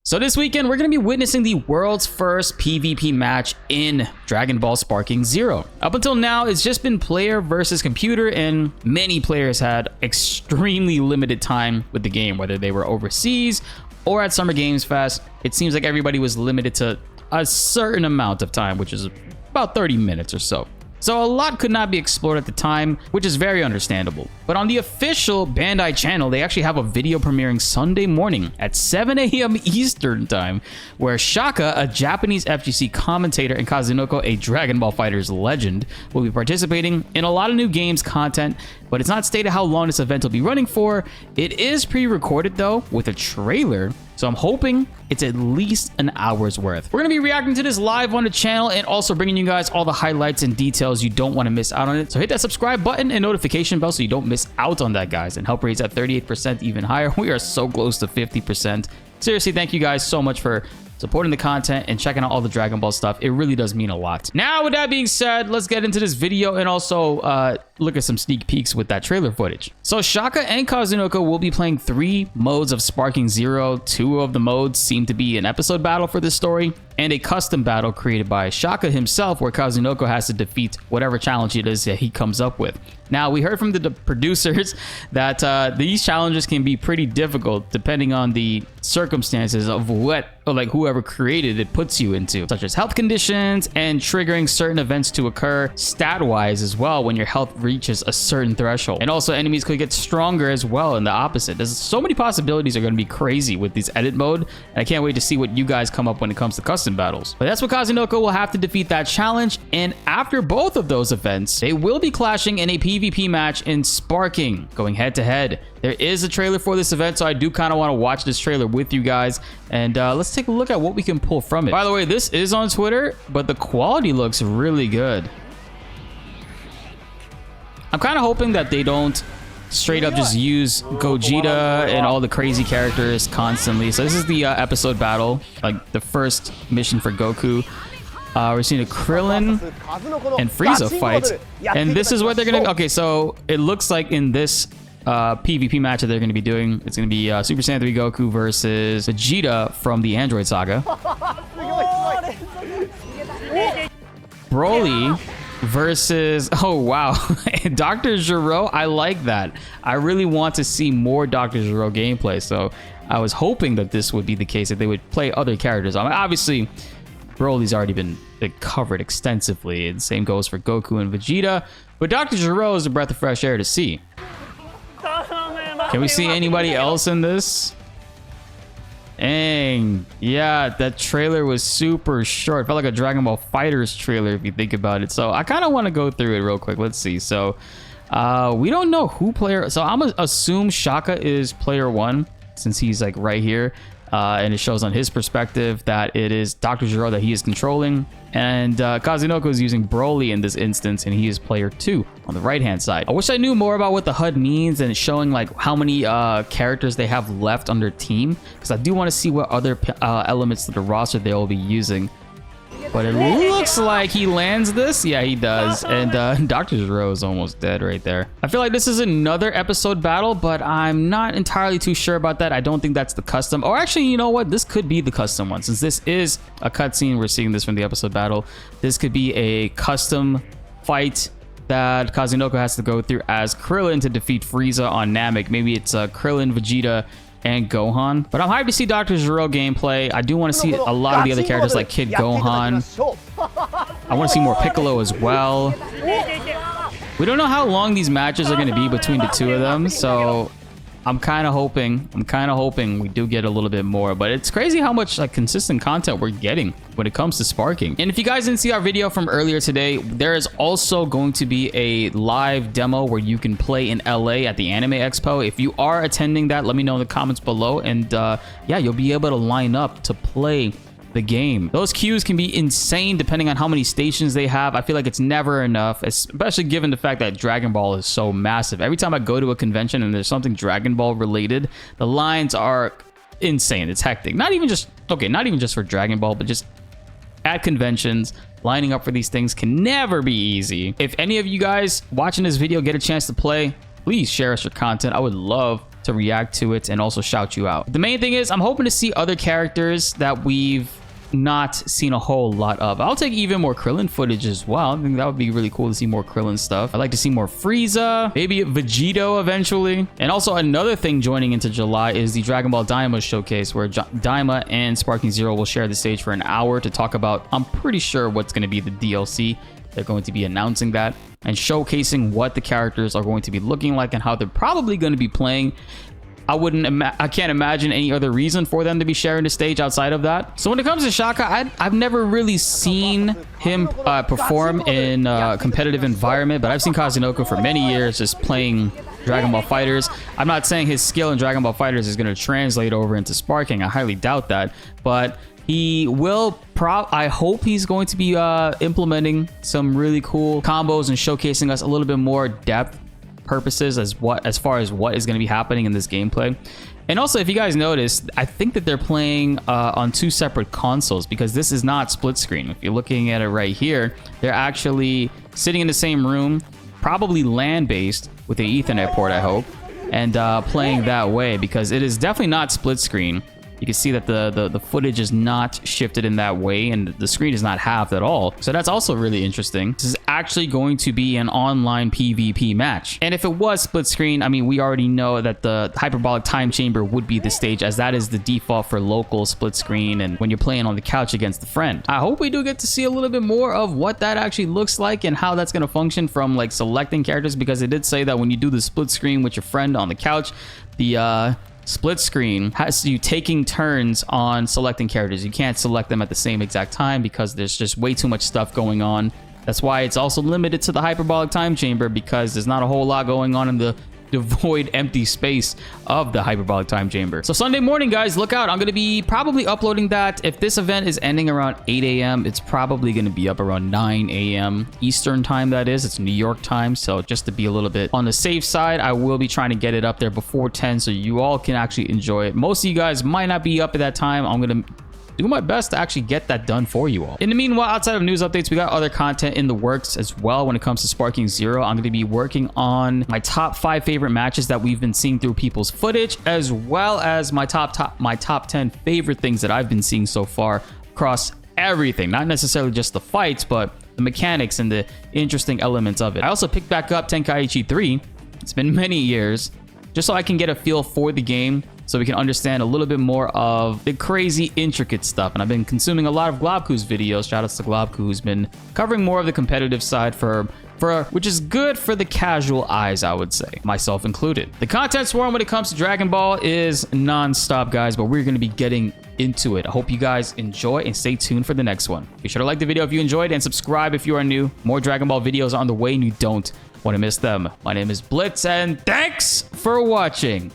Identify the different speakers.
Speaker 1: So this weekend, we're going to be witnessing the world's first PvP match in Dragon Ball Sparking Zero. Up until now, it's just been player versus computer, and many players had extremely limited time with the game, whether they were overseas or at Summer Games Fest. It seems like everybody was limited to a certain amount of time, which is about 30 minutes or so. So a lot could not be explored at the time, which is very understandable. But on the official Bandai channel, they actually have a video premiering Sunday morning at 7 a.m. Eastern time, where Shaka, a Japanese FGC commentator, and Kazunoko, a Dragon Ball FighterZ legend, will be participating in a lot of new games content, but it's not stated how long this event will be running for. It is pre-recorded though, with a trailer, so I'm hoping it's at least an hour's worth. We're gonna be reacting to this live on the channel and also bringing you guys all the highlights and details. You don't want to miss out on it. So hit that subscribe button and notification bell so you don't miss out on that, guys, and help raise that 38% even higher. We are so close to 50%. Seriously, thank you guys so much for supporting the content and checking out all the Dragon Ball stuff. It really does mean a lot. Now, with that being said, let's get into this video and also look at some sneak peeks with that trailer footage. So Shaka and Kazunoko will be playing 3 modes of Sparking Zero. 2 of the modes seem to be an episode battle for this story, and a custom battle created by Shaka himself, where Kazunoko has to defeat whatever challenge it is that he comes up with. Now, we heard from the producers that these challenges can be pretty difficult depending on the circumstances of whoever created it puts you into, such as health conditions and triggering certain events to occur stat-wise as well when your health reaches a certain threshold. And also enemies could get stronger as well in the opposite. There's so many possibilities are going to be crazy with this edit mode, and I can't wait to see what you guys come up when it comes to custom battles. But that's what Kazunoko will have to defeat that challenge, and after both of those events, they will be clashing in a PvP match in Sparking, going head to head. There is a trailer for this event, so I do kind of want to watch this trailer with you guys, and let's take a look at what we can pull from it. By the way, this is on Twitter, but the quality looks really good. I'm kind of hoping that they don't straight up just use Gogeta and all the crazy characters constantly. So this is the episode battle, like the first mission for Goku. We're seeing a Krillin and Frieza fight, and this is what they're gonna. Okay, so it looks like in this PvP match that they're going to be doing, it's going to be Super Saiyan 3 Goku versus Vegeta from the Android Saga. Broly versus, oh wow, Dr. Gero. I like that. I really want to see more Dr. Gero gameplay, so I was hoping that this would be the case, that they would play other characters. I mean, obviously Broly's already been covered extensively, and same goes for Goku and Vegeta, but Dr. Gero is a breath of fresh air to see. Can we see anybody else in this? Dang, yeah, that trailer was super short. It felt like a Dragon Ball FighterZ trailer if you think about it. So I kind of want to go through it real quick. Let's see. So we don't know who player. So I'm gonna assume Shaka is player 1 since he's like right here. And it shows on his perspective that it is Dr. Gero that he is controlling, and Kazunoko is using Broly in this instance, and he is player 2 on the right hand side. I wish I knew more about what the HUD means and showing like how many characters they have left on their team, because I do want to see what other elements to the roster they will be using. But it looks like he lands this. Yeah, he does. And Dr. Gero is almost dead right there. I feel like this is another episode battle, but I'm not entirely too sure about that. I don't think that's the custom. Or actually, you know what? This could be the custom one. Since this is a cutscene, we're seeing this from the episode battle. This could be a custom fight that Kazunoko has to go through as Krillin to defeat Frieza on Namek. Maybe it's Krillin, Vegeta, and Gohan. But I'm hyped to see Dr. Gero gameplay. I do want to see a lot of the other characters like Kid Gohan. I want to see more Piccolo as well. We don't know how long these matches are going to be between the 2 of them, so I'm kind of hoping we do get a little bit more. But it's crazy how much like consistent content we're getting when it comes to Sparking. And if you guys didn't see our video from earlier today, there is also going to be a live demo where you can play in LA at the Anime Expo. If you are attending that, let me know in the comments below, and yeah, you'll be able to line up to play the game. Those queues can be insane depending on how many stations they have. I feel like it's never enough, especially given the fact that Dragon Ball is so massive. Every time I go to a convention and there's something Dragon Ball related, the lines are insane. It's hectic. Not even just for Dragon Ball, but just at conventions, lining up for these things can never be easy. If any of you guys watching this video get a chance to play, please share us your content. I would love to react to it and also shout you out. The main thing is I'm hoping to see other characters that we've not seen a whole lot of. I'll take even more Krillin footage as well. I think that would be really cool to see more Krillin stuff. I'd like to see more Frieza, maybe Vegito eventually. And also another thing joining into July is the Dragon Ball Daima showcase, where Daima and Sparking Zero will share the stage for an hour to talk about, I'm pretty sure, what's going to be the DLC. They're going to be announcing that and showcasing what the characters are going to be looking like and how they're probably going to be playing. I can't imagine any other reason for them to be sharing the stage outside of that. So when it comes to Shaka, I've never really seen him perform in a competitive environment, but I've seen Kazunoko for many years just playing Dragon Ball FighterZ. I'm not saying his skill in Dragon Ball FighterZ is going to translate over into sparking. I highly doubt that, but he will I hope he's going to be implementing some really cool combos and showcasing us a little bit more depth purposes as far as what is going to be happening in this gameplay. And also, if you guys noticed, I think that they're playing on 2 separate consoles, because this is not split screen. If you're looking at it right here, they're actually sitting in the same room, probably LAN based with an Ethernet port, I hope, and playing that way, because it is definitely not split screen. You can see that the footage is not shifted in that way, and the screen is not halved at all. So that's also really interesting. This is actually going to be an online PvP match. And if it was split screen, I mean, we already know that the hyperbolic time chamber would be the stage, as that is the default for local split screen and when you're playing on the couch against a friend. I hope we do get to see a little bit more of what that actually looks like and how that's going to function from like selecting characters, because it did say that when you do the split screen with your friend on the couch, the split screen has you taking turns on selecting characters. You can't select them at the same exact time because there's just way too much stuff going on. That's why it's also limited to the hyperbolic time chamber, because there's not a whole lot going on in the devoid empty space of the hyperbolic time chamber. So Sunday morning, guys, look out. I'm going to be probably uploading that. If this event is ending around 8 a.m., it's probably going to be up around 9 a.m. Eastern time, that is. It's New York time. So just to be a little bit on the safe side, I will be trying to get it up there before 10 so you all can actually enjoy it. Most of you guys might not be up at that time. I'm going to do my best to actually get that done for you all. In the meanwhile, outside of news updates, we got other content in the works as well. When it comes to Sparking Zero, I'm going to be working on my top 5 favorite matches that we've been seeing through people's footage, as well as my top 10 favorite things that I've been seeing so far across everything, not necessarily just the fights, but the mechanics and the interesting elements of it. I also picked back up Tenkaichi 3. It's been many years, just so I can get a feel for the game, so we can understand a little bit more of the crazy, intricate stuff. And I've been consuming a lot of Globku's videos. Shout outs to Globku, who's been covering more of the competitive side which is good for the casual eyes, I would say, myself included. The content swarm when it comes to Dragon Ball is non-stop, guys, but we're going to be getting into it. I hope you guys enjoy and stay tuned for the next one. Be sure to like the video if you enjoyed and subscribe if you are new. More Dragon Ball videos are on the way and you don't want to miss them. My name is BltzZ, and thanks for watching.